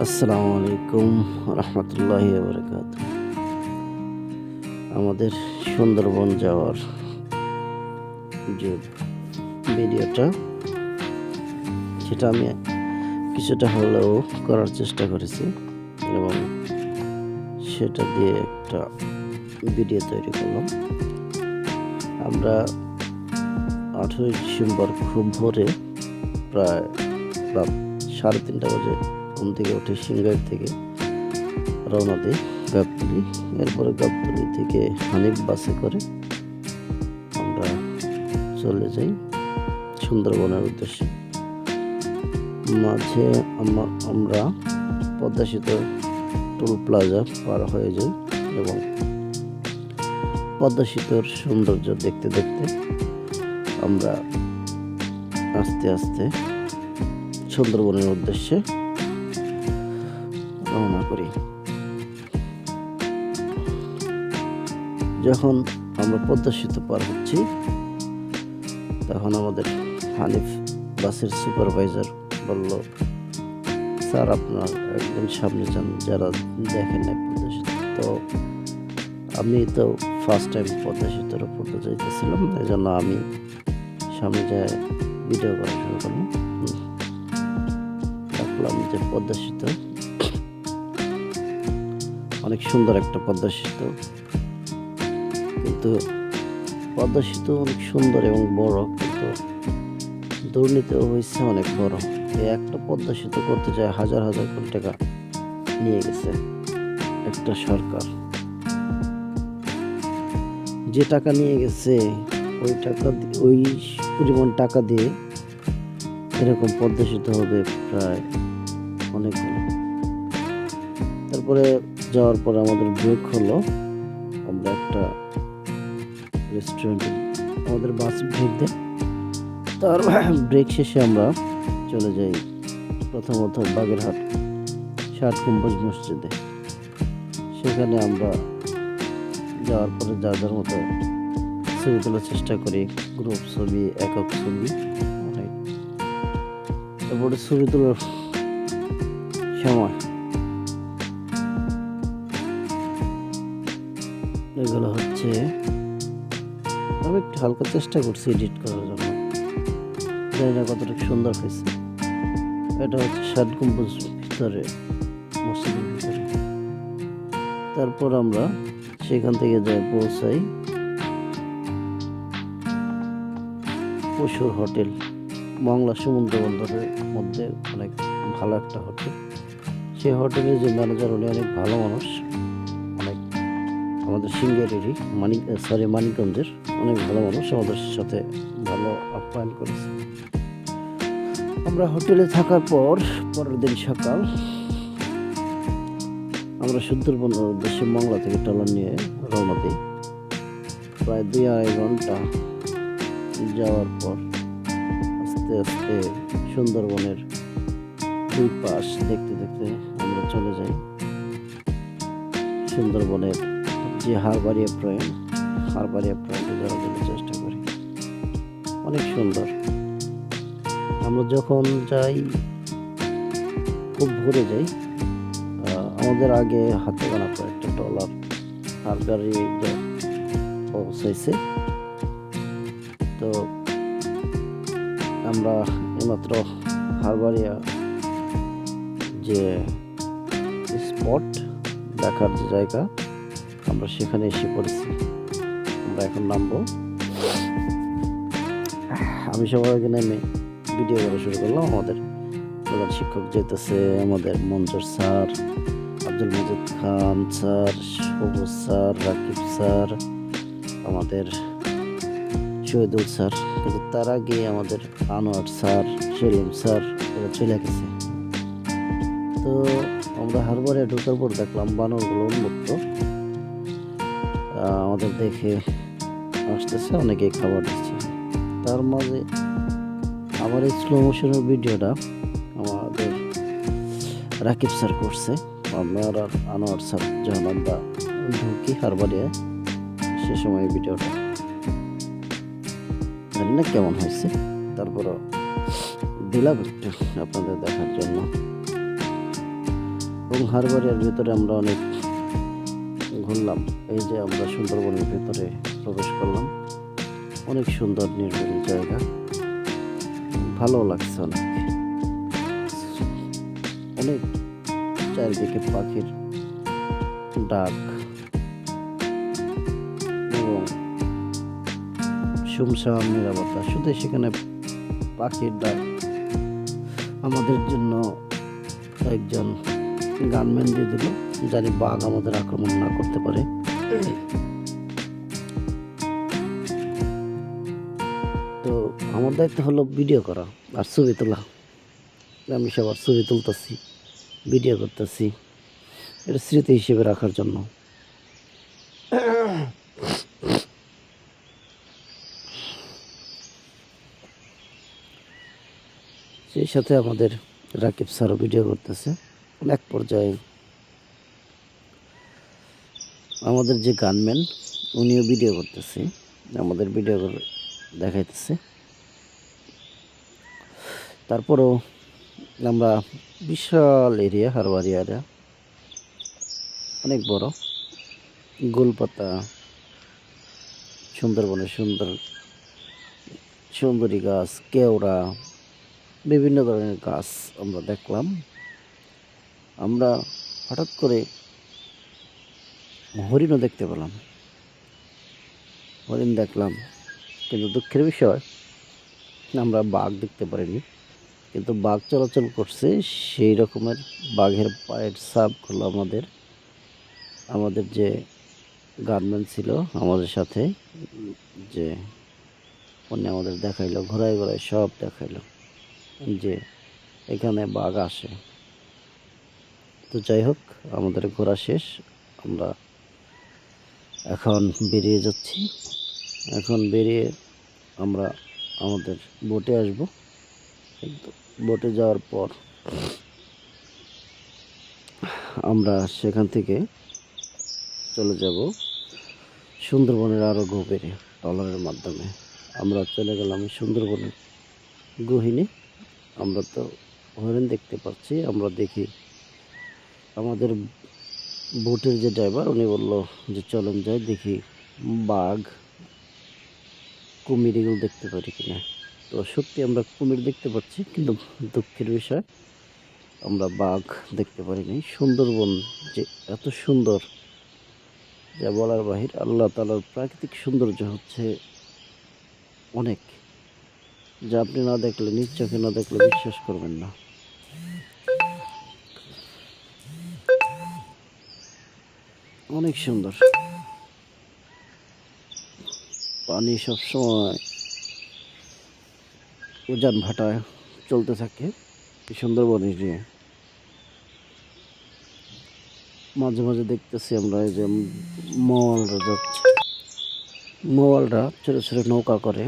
আসসালামু আলাইকুম রহমতুল্লাহি বারাকাত। আমাদের সুন্দরবন যাওয়ার যে ভিডিওটা, সেটা আমি কিছুটা হলেও করার চেষ্টা করেছি এবং সেটা দিয়ে একটা ভিডিও তৈরি করলাম। আমরা 18ই ডিসেম্বর খুব ভোরে, প্রায় রাত 3:30 বাজে ঘুম থেকে উঠে সিংগাইর থেকে রওনা দিই গাবতলী। এরপরে গাবতলী থেকে হানিফ বাসে করে আমরা চলে যাই সুন্দরবনের উদ্দেশ্যে। মাঝে আমরা পদ্মা সেতু টোল প্লাজা পার হয়ে যাই এবং পদ্মা সেতুর সৌন্দর্য দেখতে দেখতে আমরা আস্তে আস্তে সুন্দরবনের উদ্দেশ্যে রওনা করি। যখন আমরা পদ্মা সেতু পার হচ্ছি, তখন আমাদের হানিফ বাসের সুপারভাইজার বলল, স্যার আপনার একদম সামনে যান, যারা দেখেন না পদ্মা সেতু। তো আমি তো ফার্স্ট টাইম পদ্মা সেতুর উপর যাইতেছিলাম, এই জন্য আমি সামনে যায় ভিডিও করা শুরু করলাম। দেখলাম যে পদ্মা সেতু অনেক সুন্দর একটা পদ্মা সেতু, কিন্তু পদ্মা সেতু অনেক সুন্দর এবং বড়, কিন্তু দুর্নীতিও হয়েছে অনেক বড়। এই একটা পদ্মা সেতু করতে যায় হাজার হাজার কোটি টাকা নিয়ে গেছে একটা সরকার। যে টাকা নিয়ে গেছে ওই পরিমাণ টাকা দিয়ে এরকম পদ্মা সেতু হবে প্রায় অনেকগুলো। তারপরে যাওয়ার পরে আমাদের ব্রেক হলো, আমরা একটা রেস্টুরেন্টে আমাদের বাস ব্রেক দেয়। তার ব্রেক শেষে আমরা চলে যাই প্রথমত বাগেরহাট ষাট গম্বুজ মসজিদে। সেখানে আমরা যাওয়ার পরে যার যার মতো ছবি তোলার চেষ্টা করি, গ্রুপ ছবি, একক ছবি, অনেক। তারপরে ছবি তোলার সময় এগুলো হচ্ছে, আমি একটু হালকা চেষ্টা করছি এডিট করার জন্য, জানি না কতটুকু সুন্দর হয়েছে। এটা হচ্ছে ষাট গম্বুজ ভিতরে, মসজিদের ভিতরে। তারপর আমরা সেখান থেকে যাই পৌঁছাই পশুর হোটেল, মংলা সমুদ্র বন্দরের মধ্যে অনেক ভালো একটা হোটেল। সেই হোটেলের যে ম্যানেজার, উনি অনেক ভালো মানুষ, অনেক আমাদের সিঙ্গারেরই মানিকগঞ্জের অনেক ভালো মানুষ, আমাদের সাথে ভালো আপ্যায়ন করেছে। আমরা হোটেলে থাকার পর পরের দিন সকাল আমরা সুন্দরবনের উদ্দেশ্যে মংলা থেকে ট্রলার নিয়ে রওনা দিই। প্রায় 2-2.5 ঘন্টা যাওয়ার পর আস্তে আস্তে সুন্দরবনের দুই পাশ দেখতে দেখতে আমরা চলে যাই সুন্দরবনের যে হারবাড়িয়া পয়েন্টে যাওয়ার জন্য চেষ্টা করি। অনেক সুন্দর। আমরা যখন যাই খুব ভোরে যাই, আমাদের আগে হাতে গোনা কয়েকটা ট্রলার হারবাড়ি পৌঁছাইছে। তো আমরা এইমাত্র হারবাড়িয়া যে স্পট দেখার যে জায়গা, আমরা সেখানে এসে পড়েছি। আমরা এখন নামবো। আমি সবার আগে নেমে ভিডিও করা শুরু করলাম। আমাদের প্রধান শিক্ষক যেতেছে, আমাদের মঞ্জুর স্যার, আব্দুল মজিদ খান স্যার, সবুজ স্যার, রাকিব স্যার, আমাদের শহীদুল স্যার। কিন্তু তার আগে আমাদের আনোয়ার স্যার, সেলিম স্যার এরা চলে গেছে। তো আমরা হারবারে ঢোকার পর দেখলাম বানরগুলো উন্মুক্ত, আমাদের দেখে আসতেছে, অনেকেই খাবার দিচ্ছে। তার মাঝে আমার এই স্লো মোশনের ভিডিওটা আমাদের রাকিব স্যার করছে। আমার আর আনোয়ার স্যার যখন আমরা ঢুকি হারবারিয়ায়, সে সময় ভিডিওটা জানি না কেমন হয়েছে, তারপরও দিলাম একটু আপনাদের দেখার জন্য। এবং হারবারিয়ার ভিতরে আমরা অনেক ঘুরলাম। এই যে আমরা সুন্দরবনের ভিতরে প্রবেশ করলাম। অনেক সুন্দর নির্মল জায়গা, ভালো লাগছে অনেক। অনেক চারিদিকে পাখির ডাক এবং শুমশাম নিরাপত্তা। শুধু সেখানে পাখির ডাক। আমাদের জন্য একজন গানম্যান দিয়ে দিল, জানি বাঘ আমাদের আক্রমণ না করতে পারে। তো আমার দায়িত্ব হলো ভিডিও করা আর ছবি তোলা। আমি সবার ছবি তুলতেছি, ভিডিও করতেছি, এটা স্মৃতি হিসেবে রাখার জন্য। সেই সাথে আমাদের রাকিব স্যারও ভিডিও করতেছে। এক পর্যায়ে আমাদের যে গানম্যান উনিও ভিডিও করতেছে, আমাদের ভিডিও করে দেখাইতেছে। তারপরও আমরা বিশাল এরিয়া, হারবারিয়া এরিয়া অনেক বড়, গোলপাতা, সুন্দরবনের সুন্দরী গাছ, কেওড়া, বিভিন্ন ধরনের গাছ আমরা দেখলাম। আমরা হঠাৎ করে হরিণও দেখতে পেলাম, হরিণ দেখলাম। কিন্তু দুঃখের বিষয় আমরা বাঘ দেখতে পারিনি। কিন্তু বাঘ চলাচল করছে, সেই রকমের বাঘের পায়ের ছাপগুলো আমাদের যে গার্ডম্যান ছিল আমাদের সাথে, যে উনি আমাদের দেখাইলো, ঘোরায় ঘোরায় সব দেখাইলো যে এখানে বাঘ আসে। তো যাই হোক, আমাদের ঘোরা শেষ। আমরা এখন বেরিয়ে যাচ্ছি। এখন বেরিয়ে আমরা আমাদের বোটে আসব। কিন্তু বোটে যাওয়ার পর আমরা সেখান থেকে চলে যাব সুন্দরবনের আরও গভীরে ট্রলারের মাধ্যমে। আমরা চলে গেলাম সুন্দরবনের গহীনে। আমরা তো হরিণ দেখতে পাচ্ছি। আমরা দেখি আমাদের বোটের যে ড্রাইভার উনি বলল যে চলেন যাই, দেখি বাঘ, কুমির এগুলো দেখতে পারি কিনা। তো সত্যি আমরা কুমির দেখতে পাচ্ছি, কিন্তু দুঃখের বিষয় আমরা বাঘ দেখতে পারিনি। সুন্দরবন যে এত সুন্দর যা বলার বাহির। আল্লাহ তাআলার প্রাকৃতিক সৌন্দর্য হচ্ছে অনেক, যা আপনি না দেখলে, নিজ চোখে না দেখলে বিশ্বাস করবেন না। অনেক সুন্দর পানি, সবসময় উজান ভাটায় চলতে থাকে সুন্দরবন এরিয়া। মাঝে মাঝে দেখতেছি আমরা এই যে মওয়ালরা যাচ্ছে। মওয়ালরা ছোটো ছোটো নৌকা করে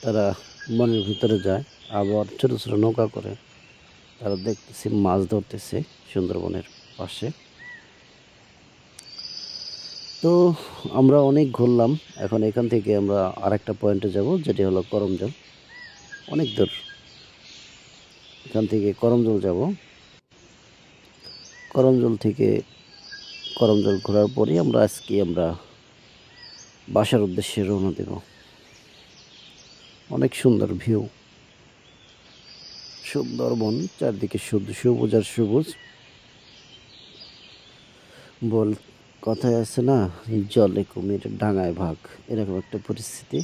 তারা বনের ভিতরে যায়, আবার ছোটো ছোটো নৌকা করে তারা দেখতেছি মাছ ধরতেছে সুন্দরবনের পাশে। তো আমরা অনেক ঘুরলাম। এখন এখান থেকে আমরা আরেকটা পয়েন্টে যাব, যেটি হলো করমজল। অনেক দূর, এখান থেকে করমজল যাব। করমজল ঘোরার পরেই আমরা বাসার উদ্দেশ্যে রওনা দেব। অনেক সুন্দর ভিউ, সুন্দরবন চারদিকে শুধু সবুজ আর সবুজ। কথায় আছে না, জলে কুমির ডাঙায় ভাগ, এরকম একটা পরিস্থিতি।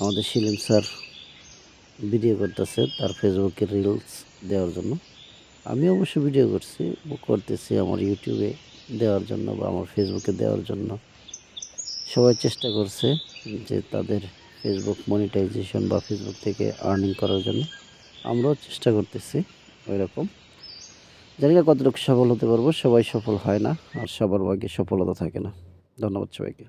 আমাদের শিলিম স্যার ভিডিও করতেছে তার ফেসবুকে রিলস দেওয়ার জন্য। আমি অবশ্য ভিডিও করতেছি আমার ইউটিউবে দেওয়ার জন্য বা আমার ফেসবুকে দেওয়ার জন্য। সবাই চেষ্টা করছে যে তাদের ফেসবুক মনিটাইজেশন বা ফেসবুক থেকে আর্নিং করার জন্য। আমরাও চেষ্টা করতেছি ওই রকম। জানি না কতটুকু সফল হতে পারবো। সবাই সফল হয় না, আর সবার ভাগ্যে সফলতা থাকে না। ধন্যবাদ সবাইকে।